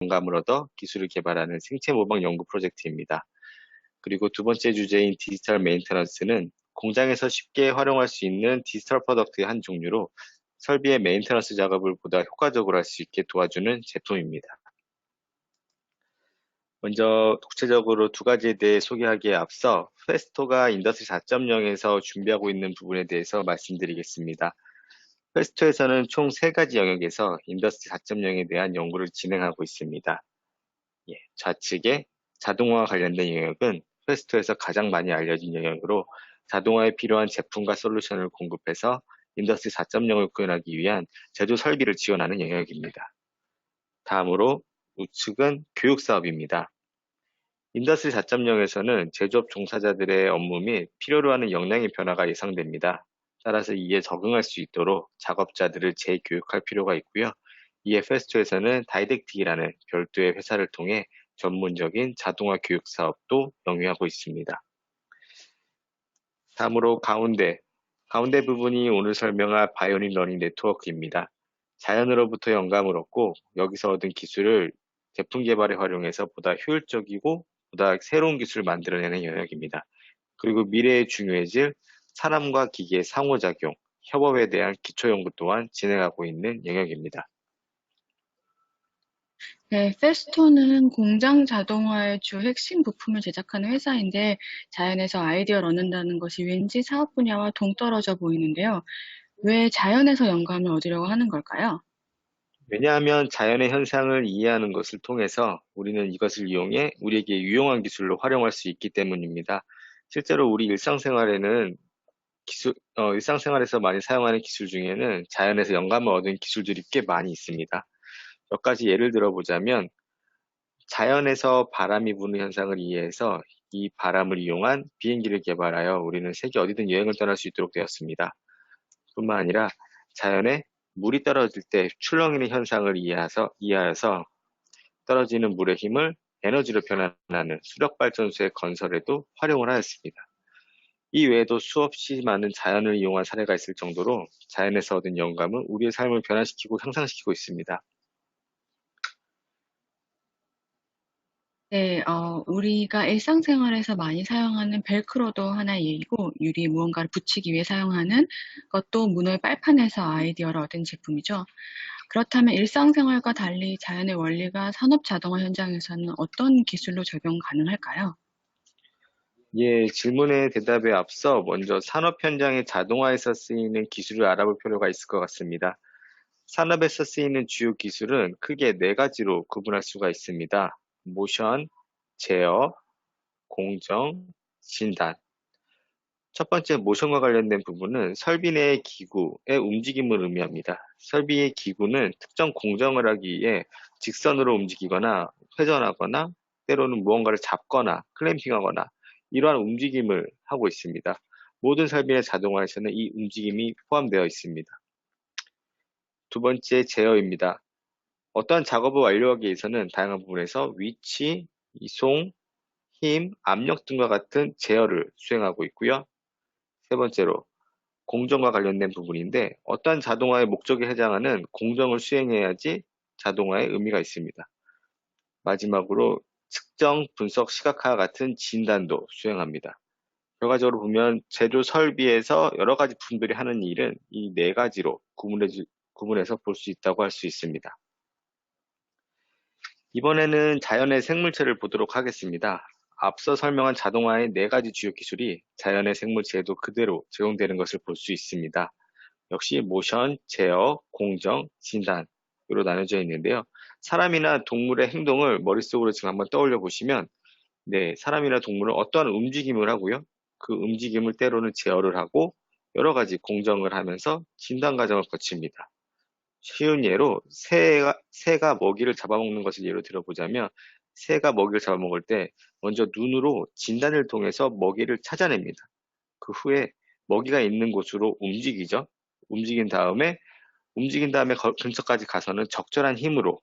영감을 얻어 기술을 개발하는 생체 모방 연구 프로젝트입니다. 그리고 두 번째 주제인 디지털 메인테넌스는 공장에서 쉽게 활용할 수 있는 디지털 프로덕트의 한 종류로 설비의 메인테넌스 작업을 보다 효과적으로 할 수 있게 도와주는 제품입니다. 먼저 구체적으로 두 가지에 대해 소개하기에 앞서 페스토가 인더스트리 4.0에서 준비하고 있는 부분에 대해서 말씀드리겠습니다. 페스토에서는 총 세 가지 영역에서 인더스트리 4.0에 대한 연구를 진행하고 있습니다. 좌측에 자동화와 관련된 영역은 페스토에서 가장 많이 알려진 영역으로 자동화에 필요한 제품과 솔루션을 공급해서 인더스트리 4.0을 구현하기 위한 제조 설비를 지원하는 영역입니다. 다음으로 우측은 교육 사업입니다. 인더스트리 4.0에서는 제조업 종사자들의 업무 및 필요로 하는 역량의 변화가 예상됩니다. 따라서 이에 적응할 수 있도록 작업자들을 재교육할 필요가 있고요. 이에 페스토에서는 다이렉틱이라는 별도의 회사를 통해 전문적인 자동화 교육 사업도 영위하고 있습니다. 다음으로 가운데 부분이 오늘 설명할 바이오닉 러닝 네트워크입니다. 자연으로부터 영감을 얻고 여기서 얻은 기술을 제품 개발에 활용해서 보다 효율적이고 보다 새로운 기술을 만들어내는 영역입니다. 그리고 미래에 중요해질 사람과 기계의 상호작용, 협업에 대한 기초 연구 또한 진행하고 있는 영역입니다. 네, 페스토는 공장 자동화의 주 핵심 부품을 제작하는 회사인데 자연에서 아이디어를 얻는다는 것이 왠지 사업 분야와 동떨어져 보이는데요. 왜 자연에서 영감을 얻으려고 하는 걸까요? 왜냐하면 자연의 현상을 이해하는 것을 통해서 우리는 이것을 이용해 우리에게 유용한 기술로 활용할 수 있기 때문입니다. 실제로 우리 일상생활에서 많이 사용하는 기술 중에는 자연에서 영감을 얻은 기술들이 꽤 많이 있습니다. 몇 가지 예를 들어보자면 자연에서 바람이 부는 현상을 이해해서 이 바람을 이용한 비행기를 개발하여 우리는 세계 어디든 여행을 떠날 수 있도록 되었습니다. 뿐만 아니라 자연에 물이 떨어질 때 출렁이는 현상을 이해하여서 떨어지는 물의 힘을 에너지로 변환하는 수력발전소의 건설에도 활용을 하였습니다. 이 외에도 수없이 많은 자연을 이용한 사례가 있을 정도로 자연에서 얻은 영감은 우리의 삶을 변화시키고 향상시키고 있습니다. 네, 우리가 일상생활에서 많이 사용하는 벨크로도 하나의 예이고, 유리에 무언가를 붙이기 위해 사용하는 것도 문어의 빨판에서 아이디어를 얻은 제품이죠. 그렇다면 일상생활과 달리 자연의 원리가 산업 자동화 현장에서는 어떤 기술로 적용 가능할까요? 예, 질문의 대답에 앞서 먼저 산업 현장의 자동화에서 쓰이는 기술을 알아볼 필요가 있을 것 같습니다. 산업에서 쓰이는 주요 기술은 크게 네 가지로 구분할 수가 있습니다. 모션, 제어, 공정, 진단. 첫 번째 모션과 관련된 부분은 설비 내의 기구의 움직임을 의미합니다. 설비의 기구는 특정 공정을 하기 위해 직선으로 움직이거나 회전하거나 때로는 무언가를 잡거나 클램핑하거나 이러한 움직임을 하고 있습니다. 모든 설비의 자동화에서는 이 움직임이 포함되어 있습니다. 두 번째 제어입니다. 어떠한 작업을 완료하기 위해서는 다양한 부분에서 위치, 이송, 힘, 압력 등과 같은 제어를 수행하고 있고요. 세 번째로 공정과 관련된 부분인데 어떠한 자동화의 목적에 해당하는 공정을 수행해야지 자동화의 의미가 있습니다. 마지막으로 측정, 분석, 시각화와 같은 진단도 수행합니다. 결과적으로 보면 제조 설비에서 여러 가지 부분들이 하는 일은 이 네 가지로 구분해서 볼 수 있다고 할 수 있습니다. 이번에는 자연의 생물체를 보도록 하겠습니다. 앞서 설명한 자동화의 네 가지 주요 기술이 자연의 생물체에도 그대로 적용되는 것을 볼 수 있습니다. 역시 모션, 제어, 공정, 진단으로 나눠져 있는데요. 사람이나 동물의 행동을 머릿속으로 지금 한번 떠올려 보시면 네, 사람이나 동물은 어떠한 움직임을 하고요. 그 움직임을 때로는 제어를 하고 여러 가지 공정을 하면서 진단 과정을 거칩니다. 쉬운 예로 새가 먹이를 잡아먹는 것을 예로 들어보자면 새가 먹이를 잡아먹을 때 먼저 눈으로 진단을 통해서 먹이를 찾아냅니다. 그 후에 먹이가 있는 곳으로 움직이죠. 움직인 다음에 근처까지 가서는 적절한 힘으로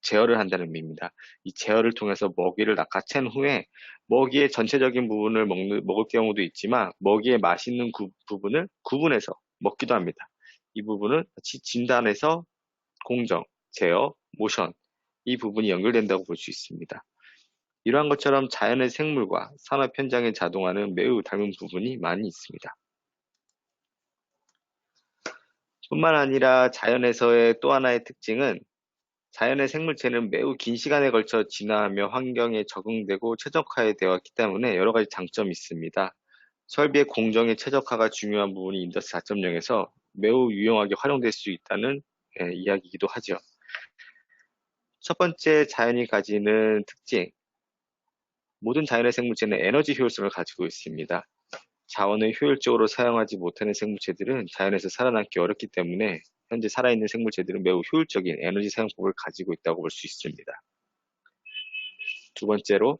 제어를 한다는 의미입니다. 이 제어를 통해서 먹이를 낚아챈 후에 먹이의 전체적인 부분을 먹을 경우도 있지만 먹이의 맛있는 부분을 구분해서 먹기도 합니다. 이 부분은 같이 진단해서 공정, 제어, 모션 이 부분이 연결된다고 볼 수 있습니다. 이러한 것처럼 자연의 생물과 산업 현장의 자동화는 매우 닮은 부분이 많이 있습니다. 뿐만 아니라 자연에서의 또 하나의 특징은 자연의 생물체는 매우 긴 시간에 걸쳐 진화하며 환경에 적응되고 최적화에 되어 왔기 때문에 여러 가지 장점이 있습니다. 설비의 공정의 최적화가 중요한 부분이 인더스 4.0에서 매우 유용하게 활용될 수 있다는 이야기이기도 하죠. 첫 번째 자연이 가지는 특징, 모든 자연의 생물체는 에너지 효율성을 가지고 있습니다. 자원을 효율적으로 사용하지 못하는 생물체들은 자연에서 살아남기 어렵기 때문에 현재 살아있는 생물체들은 매우 효율적인 에너지 사용법을 가지고 있다고 볼 수 있습니다. 두 번째로,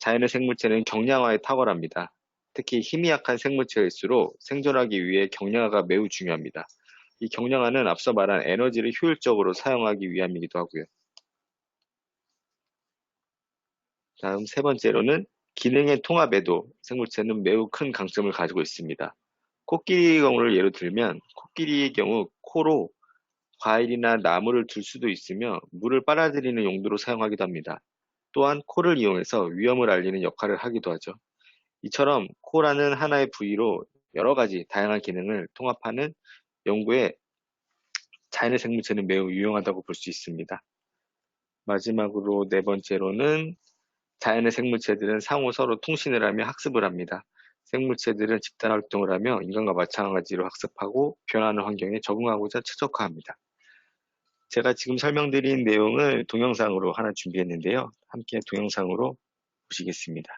자연의 생물체는 경량화에 탁월합니다. 특히 힘이 약한 생물체일수록 생존하기 위해 경량화가 매우 중요합니다. 이 경량화는 앞서 말한 에너지를 효율적으로 사용하기 위함이기도 하고요. 다음 세 번째로는 기능의 통합에도 생물체는 매우 큰 강점을 가지고 있습니다. 코끼리의 경우를 예로 들면 코끼리의 경우 코로 과일이나 나무를 둘 수도 있으며 물을 빨아들이는 용도로 사용하기도 합니다. 또한 코를 이용해서 위험을 알리는 역할을 하기도 하죠. 이처럼 코라는 하나의 부위로 여러 가지 다양한 기능을 통합하는 연구에 자연의 생물체는 매우 유용하다고 볼 수 있습니다. 마지막으로 네 번째로는 자연의 생물체들은 상호 서로 통신을 하며 학습을 합니다. 생물체들은 집단 활동을 하며 인간과 마찬가지로 학습하고 변하는 환경에 적응하고자 최적화합니다. 제가 지금 설명드린 내용을 동영상으로 하나 준비했는데요. 함께 동영상으로 보시겠습니다.